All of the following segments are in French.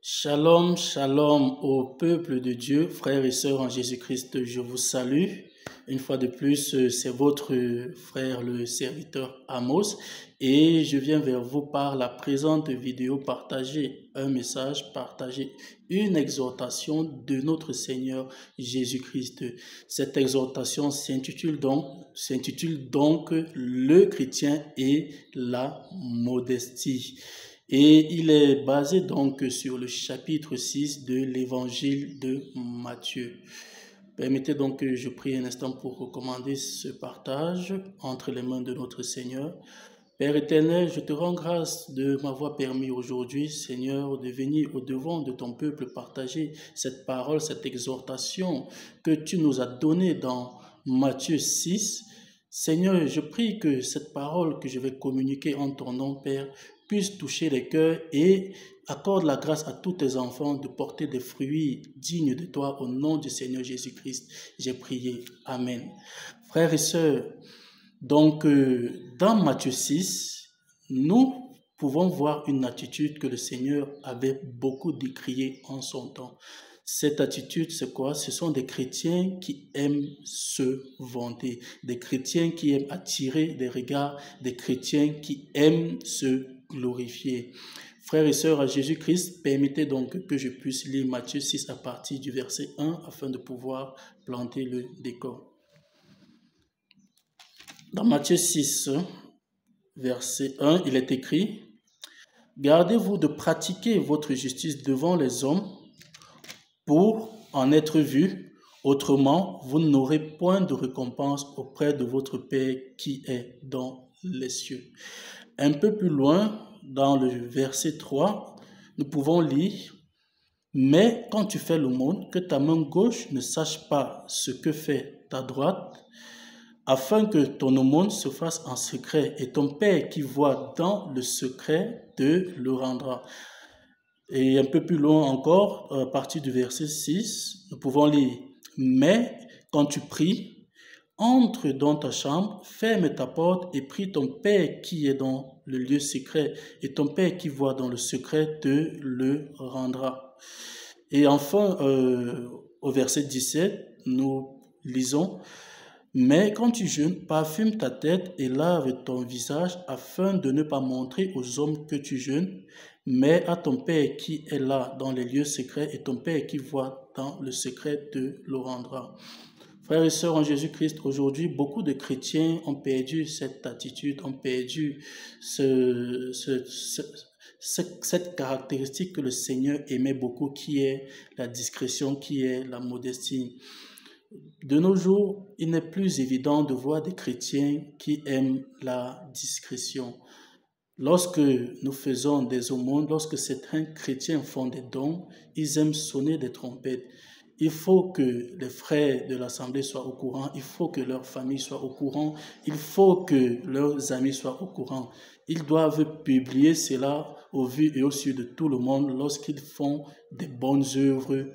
Shalom, shalom au peuple de Dieu, frères et sœurs en Jésus-Christ, je vous salue. Une fois de plus, c'est votre frère, le serviteur Amos, et je viens vers vous par la présente vidéo partager un message, partager une exhortation de notre Seigneur Jésus-Christ. Cette exhortation s'intitule donc Le chrétien et la modestie. Et il est basé donc sur le chapitre 6 de l'évangile de Matthieu. Permettez donc que je prie un instant pour recommander ce partage entre les mains de notre Seigneur. Père éternel, je te rends grâce de m'avoir permis aujourd'hui, Seigneur, de venir au-devant de ton peuple partager cette parole, cette exhortation que tu nous as donnée dans Matthieu 6. Seigneur, je prie que cette parole que je vais communiquer en ton nom, Père, puisse toucher les cœurs et accorde la grâce à tous tes enfants de porter des fruits dignes de toi au nom du Seigneur Jésus-Christ. J'ai prié. Amen. Frères et sœurs, donc dans Matthieu 6, nous pouvons voir une attitude que le Seigneur avait beaucoup décriée en son temps. Cette attitude, c'est quoi? Ce sont des chrétiens qui aiment se vanter, des chrétiens qui aiment attirer des regards, des chrétiens qui aiment se glorifier. Frères et sœurs à Jésus-Christ, permettez donc que je puisse lire Matthieu 6 à partir du verset 1 afin de pouvoir planter le décor. Dans Matthieu 6, verset 1, il est écrit « Gardez-vous de pratiquer votre justice devant les hommes pour en être vus, autrement vous n'aurez point de récompense auprès de votre Père qui est dans les cieux. » Un peu plus loin, dans le verset 3, nous pouvons lire « Mais quand tu fais l'aumône, que ta main gauche ne sache pas ce que fait ta droite, afin que ton aumône se fasse en secret, et ton Père qui voit dans le secret te le rendra. » Et un peu plus loin encore, à partir du verset 6, nous pouvons lire « Mais quand tu pries, entre dans ta chambre, ferme ta porte et prie ton Père qui est dans le lieu secret, et ton Père qui voit dans le secret te le rendra. » Et enfin, au verset 17, nous lisons « Mais quand tu jeûnes, parfume ta tête et lave ton visage afin de ne pas montrer aux hommes que tu jeûnes, mais à ton Père qui est là dans les lieux secrets, et ton Père qui voit dans le secret te le rendra. » Frères et sœurs en Jésus-Christ, aujourd'hui, beaucoup de chrétiens ont perdu cette attitude, ont perdu cette caractéristique que le Seigneur aimait beaucoup, qui est la discrétion, qui est la modestie. De nos jours, il n'est plus évident de voir des chrétiens qui aiment la discrétion. Lorsque nous faisons des aumônes, lorsque certains chrétiens font des dons, ils aiment sonner des trompettes. Il faut que les frères de l'Assemblée soient au courant, il faut que leur famille soit au courant, il faut que leurs amis soient au courant. Ils doivent publier cela au vu et au su de tout le monde lorsqu'ils font des bonnes œuvres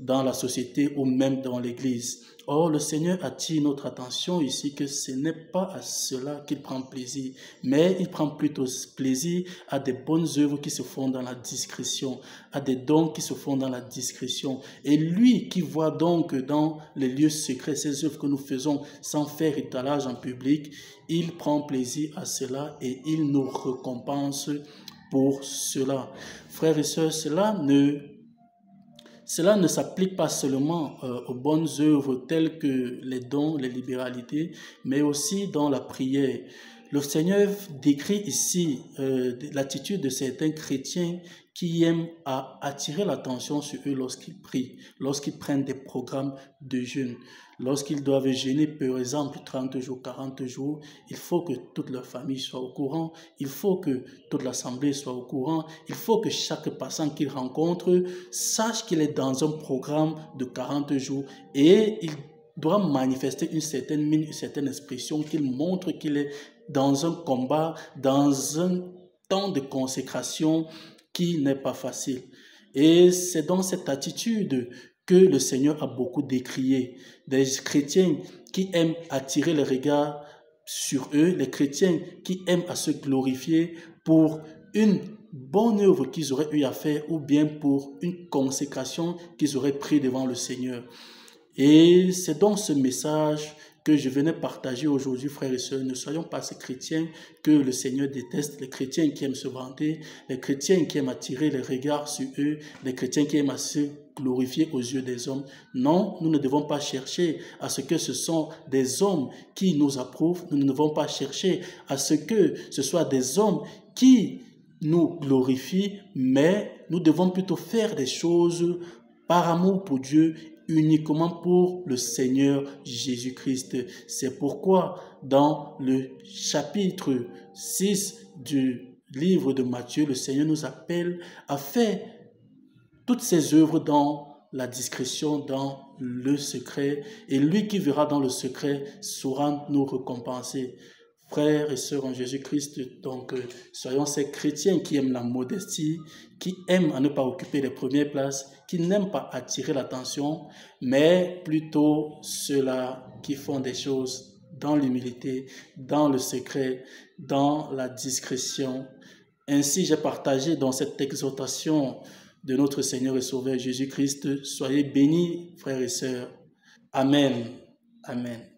dans la société ou même dans l'église. Or, le Seigneur attire notre attention ici que ce n'est pas à cela qu'il prend plaisir, mais il prend plutôt plaisir à des bonnes œuvres qui se font dans la discrétion, à des dons qui se font dans la discrétion. Et lui qui voit donc dans les lieux secrets ces œuvres que nous faisons sans faire étalage en public, il prend plaisir à cela et il nous récompense pour cela. Frères et sœurs, cela ne s'applique pas seulement aux bonnes œuvres telles que les dons, les libéralités, mais aussi dans la prière. Le Seigneur décrit ici l'attitude de certains chrétiens qui aiment à attirer l'attention sur eux lorsqu'ils prient, lorsqu'ils prennent des programmes de jeûne. Lorsqu'ils doivent jeûner, par exemple, 30 jours, 40 jours, il faut que toute leur famille soit au courant, il faut que toute l'assemblée soit au courant, il faut que chaque passant qu'ils rencontrent sache qu'il est dans un programme de 40 jours et il doit manifester une certaine mine, une certaine expression, qu'il montre qu'il est dans un combat, dans un temps de consécration qui n'est pas facile. Et c'est dans cette attitude que le Seigneur a beaucoup décrié. Des chrétiens qui aiment attirer les regards sur eux, les chrétiens qui aiment à se glorifier pour une bonne œuvre qu'ils auraient eu à faire ou bien pour une consécration qu'ils auraient pris devant le Seigneur. Et c'est donc ce message que je venais partager aujourd'hui, frères et sœurs. Ne soyons pas ces chrétiens que le Seigneur déteste, les chrétiens qui aiment se vanter, les chrétiens qui aiment attirer les regards sur eux, les chrétiens qui aiment à se glorifier aux yeux des hommes. Non, nous ne devons pas chercher à ce que ce sont des hommes qui nous approuvent. Nous ne devons pas chercher à ce que ce soit des hommes qui nous glorifient, mais nous devons plutôt faire des choses par amour pour Dieu, uniquement pour le Seigneur Jésus-Christ. C'est pourquoi dans le chapitre 6 du livre de Matthieu, le Seigneur nous appelle à faire toutes ses œuvres dans la discrétion, dans le secret, et lui qui verra dans le secret saura nous récompenser. Frères et sœurs en Jésus-Christ, donc soyons ces chrétiens qui aiment la modestie, qui aiment à ne pas occuper les premières places, qui n'aiment pas attirer l'attention, mais plutôt ceux-là qui font des choses dans l'humilité, dans le secret, dans la discrétion. Ainsi, j'ai partagé dans cette exhortation de notre Seigneur et Sauveur Jésus-Christ. Soyez bénis, frères et sœurs. Amen. Amen.